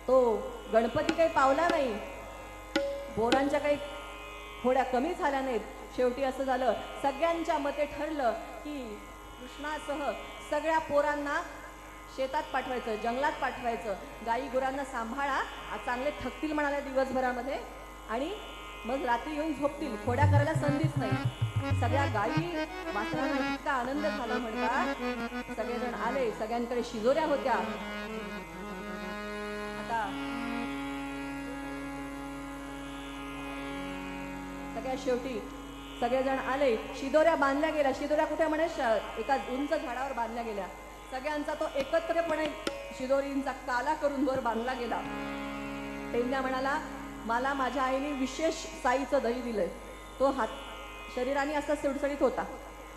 तो गणपती काही पावला नाही, पोरांच्या काही थोड्या कमी झाल्या नाहीत. शेवटी असं झालं, सगळ्यांच्या मते ठरलं की कृष्णासह सगळ्या पोरांना शेतात पाठवायचं, जंगलात पाठवायचं. गाई गुरांना सांभाळा, आज चांगले थकतील म्हणाले दिवसभरामध्ये, आणि मग रात्री येऊन झोपतील, खोड्या करायला संधीच नाही. सगळ्या गाई वासरांना इतका आनंद झाला म्हणतात. सगळेजण आले, सगळ्यांकडे शिजोऱ्या होत्या. आता सगळ्या शेवटी सगळेजण आले, शिदोऱ्या बांधल्या गेल्या. शिदोऱ्या कुठे म्हणे, एका उंच झाडावर बांधल्या गेल्या. सगळ्यांचा तो एकत्रपणे शिदोरींचा काला करून वर बांधला गेला. टेमण्या म्हणाला, मला माझ्या आईने विशेष साईचं दही दिलंय, तो हात शरीराने असा सुडसुडीत होता,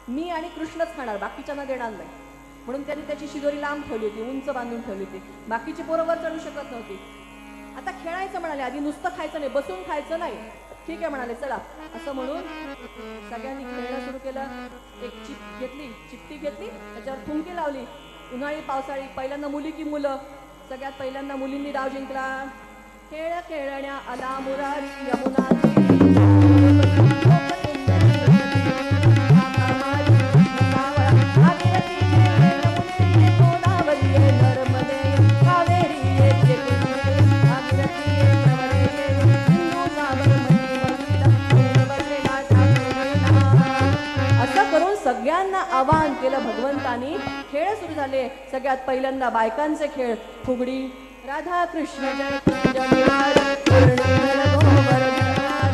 मी आणि कृष्णच खाणार, बाकीच्यांना देणार नाही. म्हणून त्यांनी त्याची शिदोरी लांब ठेवली होती, उंच बांधून ठेवली होती. बाकीची पोरं वर चढू शकत नव्हती. आता खेळायचं म्हणाले, आधी नुसतं खायचं नाही, बसून खायचं नाही. ठीक आहे म्हणाले, चला असं म्हणून सगळ्यांनी खेळणं सुरू केलं. एक चिठ्ठी घेतली, त्याच्यावर थुंकी लावली. उन्हाळी पावसाळी, पहिल्यांदा मुली की मुलं, सगळ्यात पहिल्यांदा मुलींनी डाव जिंकला. खेळ खेळण्या आला मुरारी यमुना सगळ्यांना आवाहन केलं भगवंतानी. खेळ सुरू झाले. सगळ्यात पहिल्यांदा बायकांचे खेळ, फुगडी. राधा कृष्ण जय कुंज विहारी मुरलीधर गोवर्धनहारी.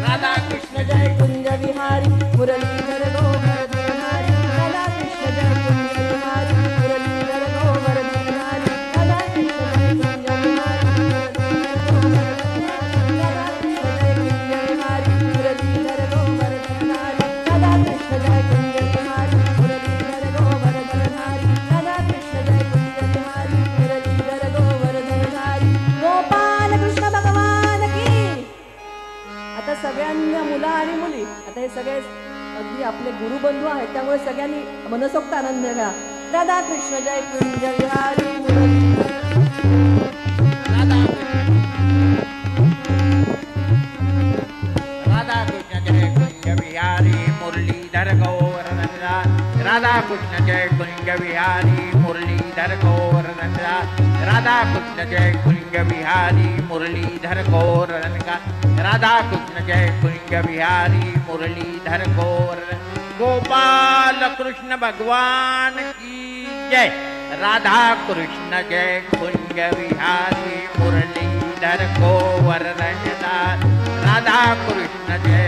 राधा कृष्ण जय कुंज विहारी मुरलीधर गोवर्धनहारी. राधा कृष्ण जय कुंज विहारी मुरलीधर गोवर्धनहारी. राधा कृष्ण जय कुंज विहारी सगळ्यांना मुलं आणि मुली. आता हे सगळे अगदी आपले गुरुबंधू आहेत, त्यामुळे सगळ्यांनी मनसोक्त आनंद घ्या. राधा कृष्ण जय कुंज विहारी राधा कृष्ण जय कुंज विहारी मुरलीधर गोवर्धनहारी. राधा कृष्ण जय कुंज विहारी मुरलीधर गोवर्धनहारी. राधा कृष्ण जय कुंज विहारी मुरलीधर गोवर्धनहारी. राधा कृष्ण जय कुंज विहारी मुरलीधर गोवर्धन. गोपाल कृष्ण भगवान की जय. राधा कृष्ण जय कुंज विहारी मुरलीधर गोवर्धन. राधा कृष्ण जय